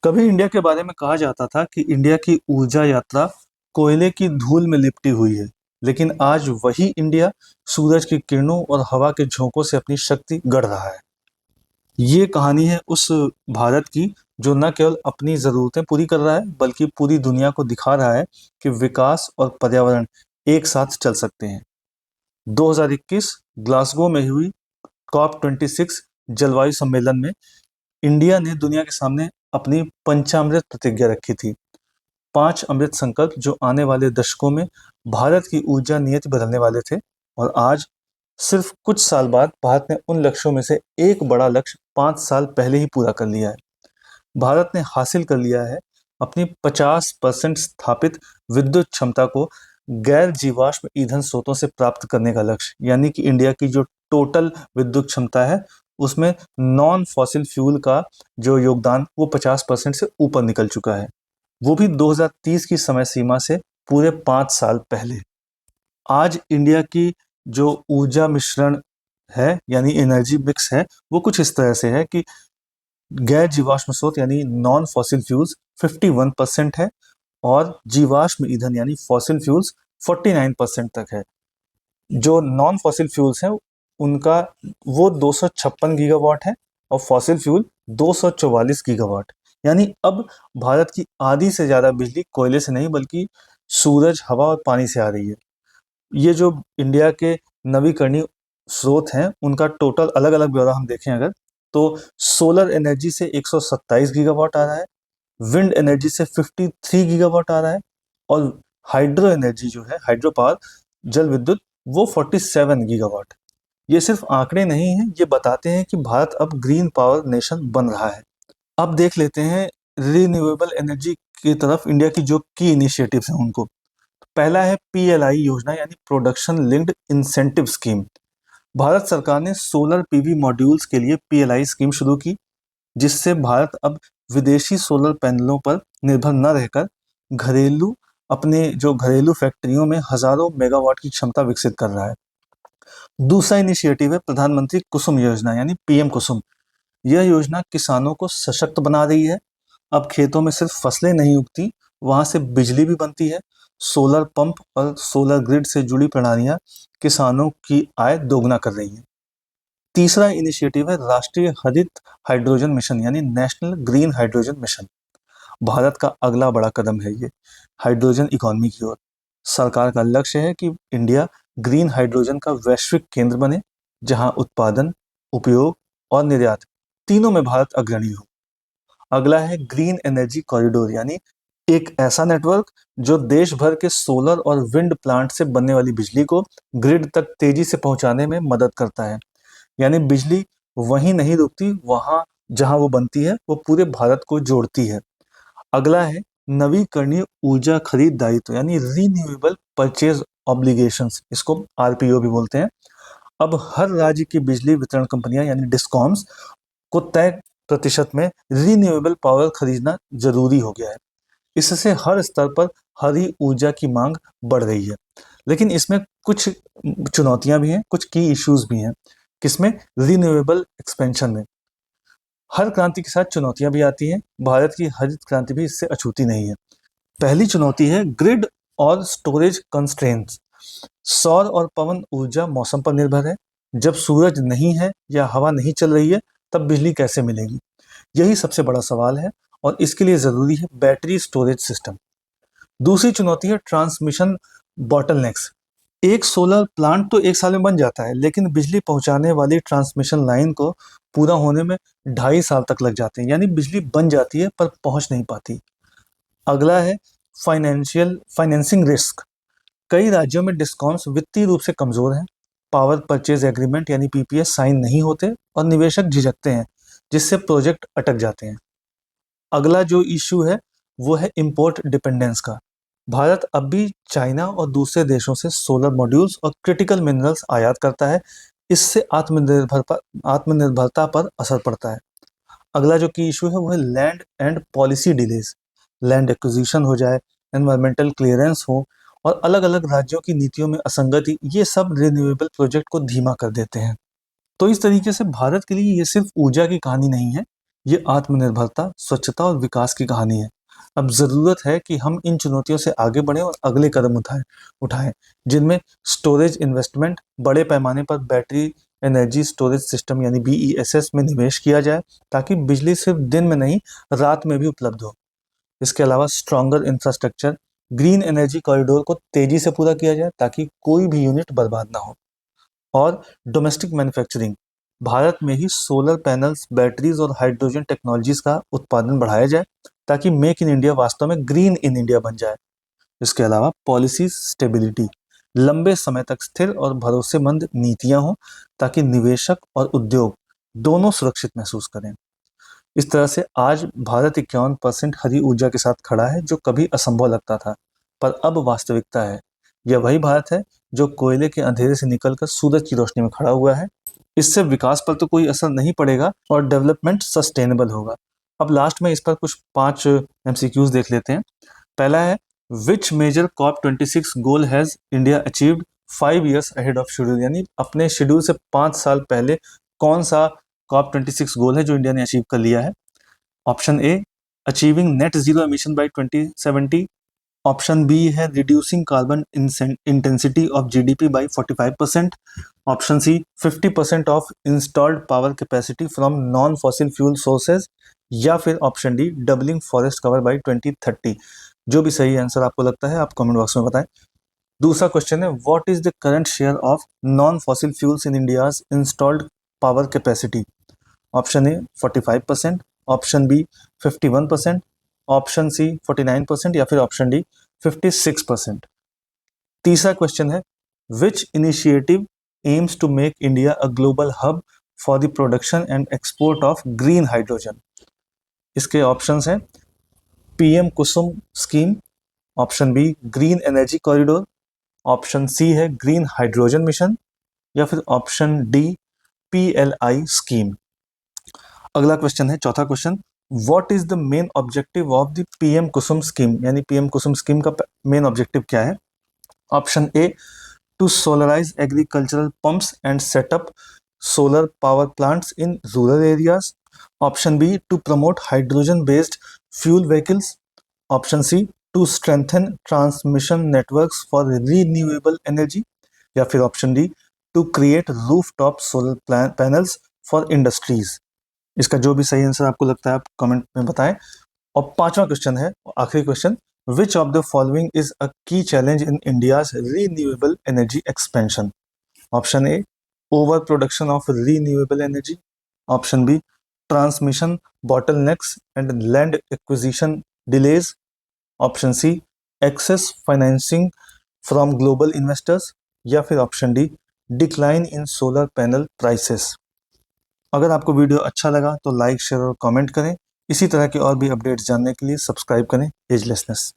कभी इंडिया के बारे में कहा जाता था कि इंडिया की ऊर्जा यात्रा कोयले की धूल में लिपटी हुई है। लेकिन आज वही इंडिया सूरज की किरणों और हवा के झोंकों से अपनी शक्ति गढ़ रहा है। ये कहानी है उस भारत की जो न केवल अपनी ज़रूरतें पूरी कर रहा है बल्कि पूरी दुनिया को दिखा रहा है कि विकास और पर्यावरण एक साथ चल सकते हैं। 2021 ग्लासगो में हुई COP26 जलवायु सम्मेलन में इंडिया ने दुनिया के सामने अपनी पंचामृत प्रतिज्ञा रखी थी। 5 अमृत संकल्प जो आने वाले दशकों में भारत की ऊर्जा नीति बदलने वाले थे। और आज सिर्फ कुछ साल बाद भारत ने उन लक्ष्यों में से एक बड़ा लक्ष्य 5 साल पहले ही पूरा कर लिया है। भारत ने हासिल कर लिया है अपनी 50% स्थापित विद्युत क्षमता को गैर जीवाश्म ईंधन स्रोतों से प्राप्त करने का लक्ष्य, यानी कि इंडिया की जो टोटल विद्युत क्षमता है उसमें नॉन फॉसिल फ्यूल का जो योगदान वो 50% से ऊपर निकल चुका है, वो भी 2030 की समय सीमा से पूरे 5 साल पहले। आज इंडिया की जो ऊर्जा मिश्रण है यानी एनर्जी मिक्स है वो कुछ इस तरह से है कि गैर जीवाश्म स्रोत यानी नॉन फॉसिल फ्यूल्स 51% है और जीवाश्म ईंधन यानी फॉसिल फ्यूल्स 49% तक है। जो नॉन फॉसिल फ्यूल्स हैं उनका वो 256 गीगावाट है और फॉसिल फ्यूल 244 गीगावाट। यानी अब भारत की आधी से ज़्यादा बिजली कोयले से नहीं बल्कि सूरज, हवा और पानी से आ रही है। ये जो इंडिया के नवीकरणीय स्रोत हैं उनका टोटल अलग अलग ब्यौरा हम देखें अगर तो सोलर एनर्जी से 127 गीगावाट आ रहा है, विंड एनर्जी से 53 गीगावाट आ रहा है और हाइड्रो एनर्जी जो है हाइड्रो पावर जल विद्युत वो 47 गीगावाट। ये सिर्फ आंकड़े नहीं हैं, ये बताते हैं कि भारत अब ग्रीन पावर नेशन बन रहा है। अब देख लेते हैं रिन्यूएबल एनर्जी की तरफ इंडिया की जो की इनिशिएटिव्स हैं उनको। पहला है PLI योजना यानी production linked incentive scheme. Bharat सरकार ने सोलर PV मॉड्यूल्स के लिए PLI स्कीम शुरू की, जिससे भारत अब विदेशी सोलर पैनलों पर निर्भर न रहकर अपने जो घरेलू फैक्ट्रियों में हजारों मेगावाट की क्षमता विकसित कर रहा है। दूसरा इनिशिएटिव है प्रधानमंत्री कुसुम योजना यानी PM कुसुम। यह योजना किसानों को सशक्त बना रही है। अब खेतों में सिर्फ फसलें नहीं उगती, वहां से बिजली भी बनती है। सोलर पंप और सोलर ग्रिड से जुड़ी प्रणालियां किसानों की आय दोगुना कर रही हैं। तीसरा इनिशिएटिव है राष्ट्रीय हरित हाइड्रोजन मिशन यानी national green hydrogen mission. Bharat का अगला बड़ा कदम है ये हाइड्रोजन इकोनॉमी की ओर। सरकार का लक्ष्य है कि इंडिया ग्रीन हाइड्रोजन का वैश्विक केंद्र बने, जहां उत्पादन, उपयोग और निर्यात तीनों में भारत अग्रणी हो। अगला है ग्रीन एनर्जी कॉरिडोर यानी एक ऐसा नेटवर्क जो देश भर के सोलर और विंड प्लांट से बनने वाली बिजली को ग्रिड तक तेजी से पहुंचाने में मदद करता है। यानी बिजली वहीं नहीं रुकती, वहां जहां वो बनती है वो पूरे भारत को जोड़ती है। अगला है नवीकरणीय ऊर्जा खरीद दायित्व यानी रीन्यूएबल परचेज ऑब्लिगेशंस, इसको RPO भी बोलते हैं। अब हर राज्य की बिजली वितरण कंपनियां यानी डिस्कॉम्स को तय प्रतिशत में रीन्यूएबल पावर खरीदना जरूरी हो गया है। इससे हर स्तर पर हरी ऊर्जा की मांग बढ़ रही है। लेकिन इसमें कुछ चुनौतियां भी हैं, कुछ की इश्यूज भी हैं। किसमें? रीन्यूएबल एक्सपेंशन में। हर क्रांति के साथ चुनौतियां भी आती हैं, भारत की हरित क्रांति भी इससे अछूती नहीं है। पहली चुनौती है ग्रिड और स्टोरेज कंस्ट्रेंट्स। सौर और पवन ऊर्जा मौसम पर निर्भर है। जब सूरज नहीं है या हवा नहीं चल रही है तब बिजली कैसे मिलेगी, यही सबसे बड़ा सवाल है और इसके लिए जरूरी है बैटरी स्टोरेज सिस्टम। दूसरी चुनौती है ट्रांसमिशन बॉटलनेक्स। एक सोलर प्लांट तो एक साल में बन जाता है, लेकिन बिजली पहुंचाने वाली ट्रांसमिशन लाइन को पूरा होने में 2.5 साल तक लग जाते हैं। यानी बिजली बन जाती है पर पहुंच नहीं पाती। अगला है फाइनेंसिंग रिस्क। कई राज्यों में डिस्कॉम्स वित्तीय रूप से कमजोर हैं। पावर परचेज एग्रीमेंट यानी PPA साइन नहीं होते और निवेशक झिझकते हैं, जिससे प्रोजेक्ट अटक जाते हैं। अगला जो इश्यू है वो है इंपोर्ट डिपेंडेंस का। भारत अब भी चाइना और दूसरे देशों से सोलर मॉड्यूल्स और क्रिटिकल मिनरल्स आयात करता है। इससे आत्मनिर्भरता पर असर पड़ता है। अगला जो की इशू है वो है land and policy delays. Land acquisition हो जाए, एनवायरमेंटल क्लियरेंस हो और अलग अलग राज्यों की नीतियों में असंगति, ये सब रिन्यूएबल प्रोजेक्ट को धीमा कर देते हैं। तो इस तरीके से भारत के लिए ये सिर्फ ऊर्जा की कहानी नहीं है, ये आत्मनिर्भरता, स्वच्छता और विकास की कहानी है। अब ज़रूरत है कि हम इन चुनौतियों से आगे बढ़ें और अगले कदम उठाएं, जिनमें स्टोरेज इन्वेस्टमेंट, बड़े पैमाने पर बैटरी एनर्जी स्टोरेज सिस्टम यानी BESS में निवेश किया जाए, ताकि बिजली सिर्फ दिन में नहीं, रात में भी उपलब्ध हो। इसके अलावा stronger infrastructure, green energy corridor को तेजी से पूरा किया जाए, ताकि कोई भी यूनिट बर्बाद ना हो। और डोमेस्टिक मैन्युफैक्चरिंग, भारत में ही सोलर पैनल्स, बैटरीज और हाइड्रोजन टेक्नोलॉजीज का उत्पादन बढ़ाया जाए, ताकि मेक इन इंडिया वास्तव में ग्रीन इन इंडिया बन जाए। इसके अलावा पॉलिसी स्टेबिलिटी, लंबे समय तक स्थिर और भरोसेमंद नीतियां हों, ताकि निवेशक और उद्योग दोनों सुरक्षित महसूस करें। इस तरह से आज भारत 51% हरी ऊर्जा के साथ खड़ा है, जो कभी असंभव लगता था, पर अब वास्तविकता है। यह वही भारत है जो कोयले के अंधेरे से निकलकर सूरज की रोशनी में खड़ा हुआ है। इससे विकास पर तो कोई असर नहीं पड़ेगा और डेवलपमेंट सस्टेनेबल होगा। अब लास्ट में इस पर कुछ 5 MCQs देख लेते हैं। पहला है, which major COP26 goal has India achieved 5 years ahead of schedule, यानी अपने शेड्यूल से 5 साल पहले कौन सा COP26 गोल है जो इंडिया ने अचीव कर लिया है। Option A, achieving net zero emission by 2070। Option B है, reducing carbon intensity of GDP by 45%। Option C, 50% of installed power capacity from non fossil fuel sources. या फिर option D, doubling forest cover by 2030। जो भी सही answer आपको लगता है आप कमेंट बॉक्स में बताएं। दूसरा क्वेश्चन है, what is the current share of non fossil fuels in India's installed power capacity. Option A 45%, option B 51%, option C 49% या फिर ऑप्शन डी 56%। तीसरा क्वेश्चन है, which initiative aims to make India a global hub for the production and export of green hydrogen. इसके options हैं, PM Kusum scheme, option B green energy corridor, option C है green hydrogen mission, या फिर option D PLI scheme. अगला question है, चौथा question, what is the main objective of the PM Kusum scheme, यानी PM Kusum scheme का मेन ऑब्जेक्टिव क्या है। Option A, to solarize agricultural pumps and setup solar power plants in rural areas. Option B, to promote hydrogen based fuel vehicles. Option C, to strengthen transmission networks for renewable energy. या फिर option D, to create rooftop solar panels for industries. इसका जो भी सही answer आपको लगता है आप कमेंट में बताएं। और पांचवा क्वेश्चन है, आखिरी question, which of the following is a key challenge in India's renewable energy expansion. Option A, over production of renewable energy. Option B, transmission bottlenecks and land acquisition delays. Option C, excess financing from global investors. या फिर option D, decline in solar panel prices. अगर आपको video अच्छा लगा तो like, share और comment करें। इसी तरह के और भी अपडेट्स जानने के लिए सब्सक्राइब करें एजलेसनेस।